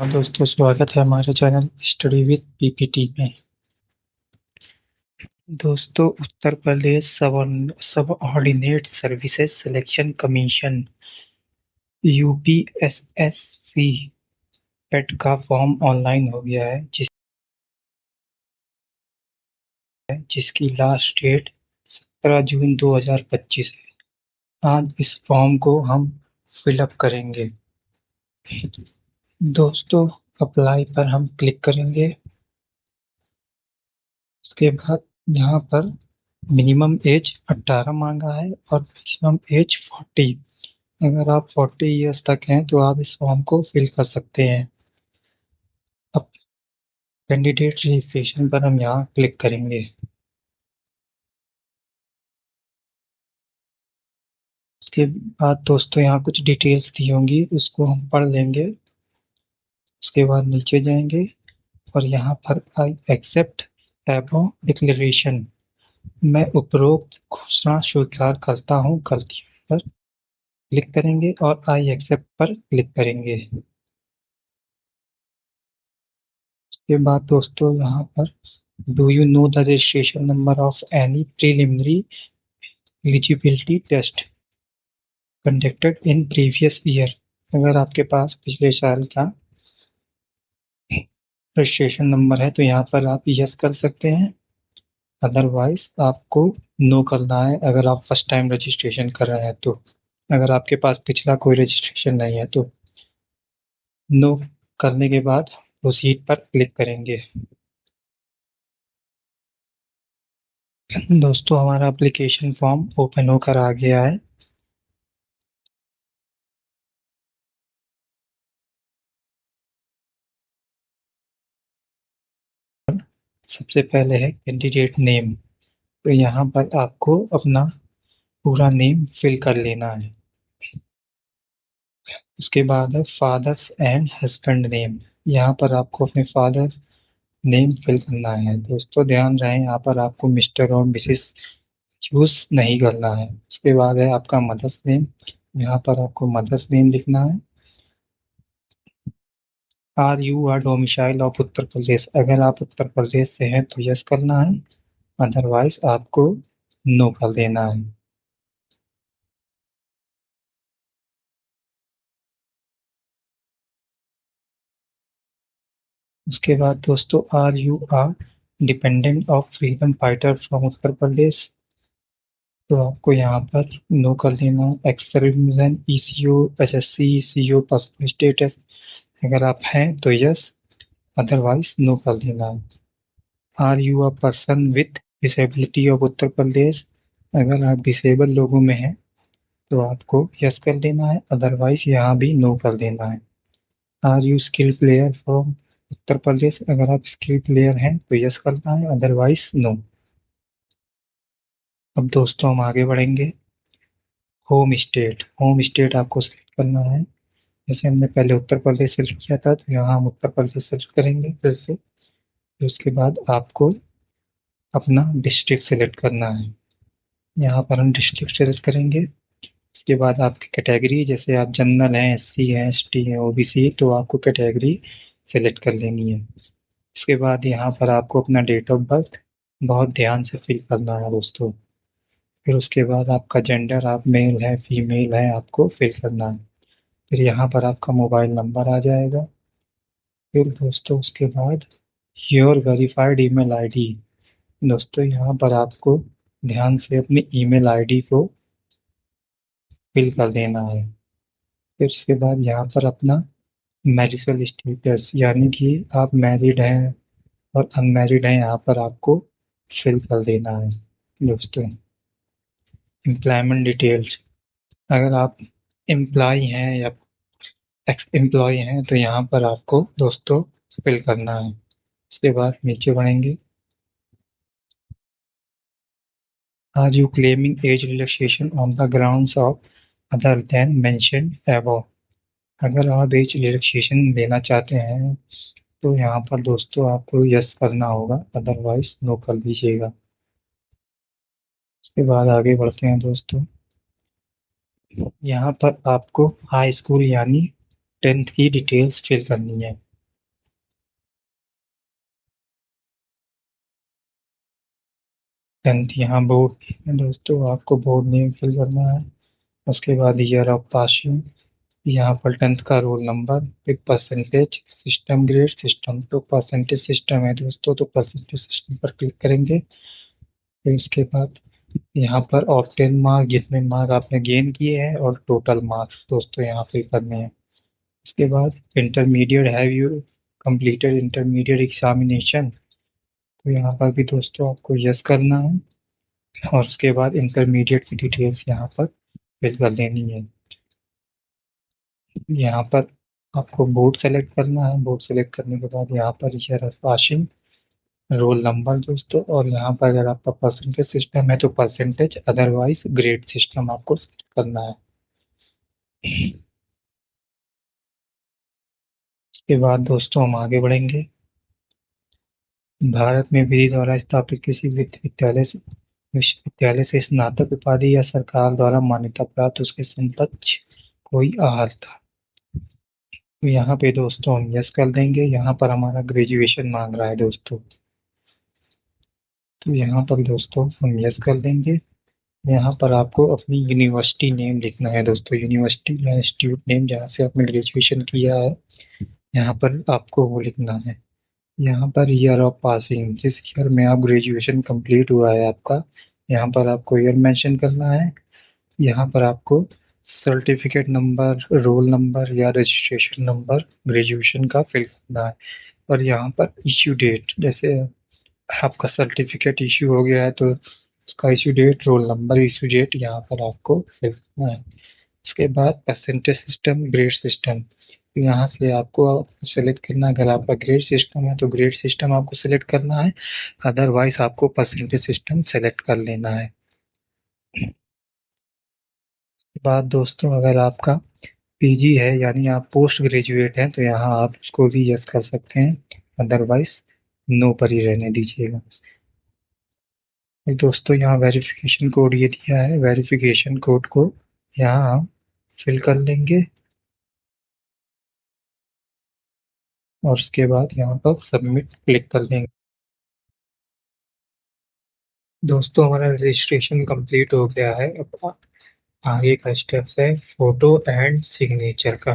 हाँ दोस्तों, स्वागत है हमारे चैनल स्टडी विद पीपीटी में। दोस्तों, Uttar Pradesh subordinate services selection commission UPSSC PET का फॉर्म ऑनलाइन हो गया है, जिसकी लास्ट डेट 17 जून 2025 है। आज इस फॉर्म को हम फिलअप करेंगे। दोस्तों, अप्लाई पर हम क्लिक करेंगे। उसके बाद यहाँ पर मिनिमम एज 18 मांगा है और मैक्सिमम एज 40। अगर आप 40 ईयर्स तक हैं तो आप इस फॉर्म को फिल कर सकते हैं। अब कैंडिडेट रजिस्ट्रेशन पर हम यहाँ क्लिक करेंगे। उसके बाद दोस्तों यहाँ कुछ डिटेल्स दी होंगी, उसको हम पढ़ लेंगे। उसके बाद नीचे जाएंगे और यहाँ पर आई एक्सेप्ट एबव डिक्लेरेशन, मैं उपरोक्त घोषणा स्वीकार करता हूँ, गलतियों पर क्लिक करेंगे और आई एक्सेप्ट पर क्लिक करेंगे। उसके बाद दोस्तों यहाँ पर do you know the registration number of any preliminary eligibility test conducted in previous year. अगर आपके पास पिछले साल का रजिस्ट्रेशन नंबर है तो यहाँ पर आप यस कर सकते हैं, अदरवाइज आपको नो करना है अगर आप फर्स्ट टाइम रजिस्ट्रेशन कर रहे हैं तो। अगर आपके पास पिछला कोई रजिस्ट्रेशन नहीं है तो नो करने के बाद प्रोसीड पर क्लिक करेंगे। दोस्तों, हमारा एप्लीकेशन फॉर्म ओपन होकर आ गया है। सबसे पहले है कैंडिडेट नेम, तो यहाँ पर आपको अपना पूरा नेम फिल कर लेना है। उसके बाद है फादर्स एंड हस्बैंड नेम, यहाँ पर आपको अपने फादर नेम फिल करना है। दोस्तों ध्यान रहे, यहाँ पर आपको मिस्टर और मिसेस चूज नहीं करना है। उसके बाद है आपका मदर्स नेम, यहाँ पर आपको मदर्स नेम लिखना है। Are you are domicile of Uttar Pradesh, अगर आप उत्तर प्रदेश से हैं तो यस करना है, अदरवाइज आपको नो कर देना है। उसके बाद दोस्तों are you are dependent of freedom fighter from Uttar Pradesh, तो आपको यहाँ पर नो कर देना है। Ex serviceman, ECO, SSC, CO, personal status, अगर आप हैं तो यस, अदरवाइज नो कर देना है। Are you a person with disability of Uttar Pradesh, अगर आप डिसेबल लोगों में हैं तो आपको यस कर देना है, अदरवाइज यहाँ भी नो कर देना है। Are you skill player from Uttar Pradesh, अगर आप स्किल प्लेयर हैं तो यस करना है, अदरवाइज नो। अब दोस्तों हम आगे बढ़ेंगे। होम स्टेट आपको सिलेक्ट करना है। जैसे हमने पहले उत्तर प्रदेश सेलेक्ट किया था तो यहाँ हम उत्तर प्रदेश सेलेक्ट करेंगे फिर से। फिर उसके बाद आपको अपना डिस्ट्रिक्ट सेलेक्ट करना है, यहाँ पर हम डिस्ट्रिक्ट सेलेक्ट करेंगे। उसके बाद आपकी कैटेगरी, जैसे आप जनरल हैं, एससी हैं, एसटी हैं, ओबीसी, तो आपको कैटेगरी सेलेक्ट कर लेनी है। उसके बाद यहाँ पर आपको अपना डेट ऑफ बर्थ बहुत ध्यान से फिल करना है दोस्तों। फिर उसके बाद आपका जेंडर, आप मेल है फीमेल है, आपको फिल करना है। फिर यहाँ पर आपका मोबाइल नंबर आ जाएगा। फिर दोस्तों उसके बाद योर वेरीफाइड ईमेल आईडी, दोस्तों यहाँ पर आपको ध्यान से अपनी ईमेल आईडी को फिल कर देना है। फिर उसके बाद यहाँ पर अपना मैरिटल स्टेटस, यानी कि आप मैरिड हैं और अनमैरिड हैं, यहाँ पर आपको फिल कर देना है दोस्तों। एम्प्लॉयमेंट डिटेल्स, अगर आप एम्प्लॉय हैं या एक्स एम्प्लॉय हैं तो यहाँ पर आपको दोस्तों फिल करना है। उसके बाद नीचे बढ़ेंगे। Are you claiming age relaxation on the grounds of other than mentioned above, अगर आप एज रिलैक्सेशन लेना चाहते हैं तो यहाँ पर दोस्तों आपको यस करना होगा, अदरवाइज नो कर दीजिएगा। उसके बाद आगे बढ़ते हैं दोस्तों। यहाँ पर आपको हाई स्कूल यानी 10th की डिटेल्स फिल करनी है। 10th यहाँ बोर्ड है दोस्तों, आपको बोर्ड नेम फिल करना है। उसके बाद ईयर ऑफ पासिंग, यहाँ पर 10th का रोल नंबर, फिर परसेंटेज, सिस्टम ग्रेड, सिस्टम तो परसेंटेज सिस्टम है दोस्तों, तो परसेंटेज सिस्टम पर क्लिक करेंगे। फिर उसके बाद यहाँ पर ऑब्टेन मार्क, जितने मार्क आपने गेन किए हैं, और टोटल मार्क्स दोस्तों यहाँ फिल करने हैं। उसके बाद intermediate, have you completed intermediate examination, तो यहाँ पर भी दोस्तों आपको यस करना है। और उसके बाद इंटरमीडिएट की डिटेल्स यहाँ पर फिल कर देनी है। यहाँ पर आपको बोर्ड सेलेक्ट करना है। बोर्ड सेलेक्ट करने के बाद यहाँ per year of passing, roll number दोस्तों, और यहाँ पर अगर आपका परसेंटेज सिस्टम है तो परसेंटेज, अदरवाइज ग्रेड सिस्टम आपको select करना है। उसके बाद दोस्तों हम आगे बढ़ेंगे। भारत में विधि द्वारा स्थापित किसी विश्वविद्यालय से स्नातक उपाधि या सरकार द्वारा मान्यता प्राप्त उसके समकक्ष कोई आहार था। यहाँ पे दोस्तों हम यस कर देंगे। यहाँ पर हमारा ग्रेजुएशन मांग रहा है दोस्तों, तो यहाँ पर दोस्तों हम यस कर देंगे। यहाँ पर आपको अपनी यूनिवर्सिटी नेम लिखना है दोस्तों, यूनिवर्सिटी या इंस्टीट्यूट नेम जहाँ से आपने ग्रेजुएशन किया है, यहाँ पर आपको वो लिखना है। यहाँ पर ईयर ऑफ पासिंग, जिस ईयर में आप ग्रेजुएशन कंप्लीट हुआ है आपका, यहाँ पर आपको ईयर मेंशन करना है। यहाँ पर आपको सर्टिफिकेट नंबर, रोल नंबर या रजिस्ट्रेशन नंबर ग्रेजुएशन का फिल करना है। और यहाँ पर इश्यू डेट, जैसे आपका सर्टिफिकेट इश्यू हो गया है तो उसका issue date, roll number, issue date यहाँ पर आपको फिल करना है। उसके बाद परसेंटेज सिस्टम, ग्रेड सिस्टम, यहाँ से आपको सेलेक्ट करना है। अगर आपका ग्रेड सिस्टम है तो ग्रेड सिस्टम आपको सेलेक्ट करना है, अदरवाइज आपको परसेंटेज सिस्टम सेलेक्ट कर लेना है। बाद दोस्तों अगर आपका पीजी है यानी आप पोस्ट ग्रेजुएट हैं तो यहाँ आप उसको भी यस कर सकते हैं, अदरवाइज नो पर ही रहने दीजिएगा। दोस्तों यहाँ वेरिफिकेशन कोड ये दिया है, वेरिफिकेशन कोड को यहाँ हम फिल कर लेंगे। और उसके बाद यहाँ पर सबमिट क्लिक कर देंगे। दोस्तों हमारा रजिस्ट्रेशन कंप्लीट हो गया है। अब आगे का स्टेप्स है फोटो एंड सिग्नेचर का।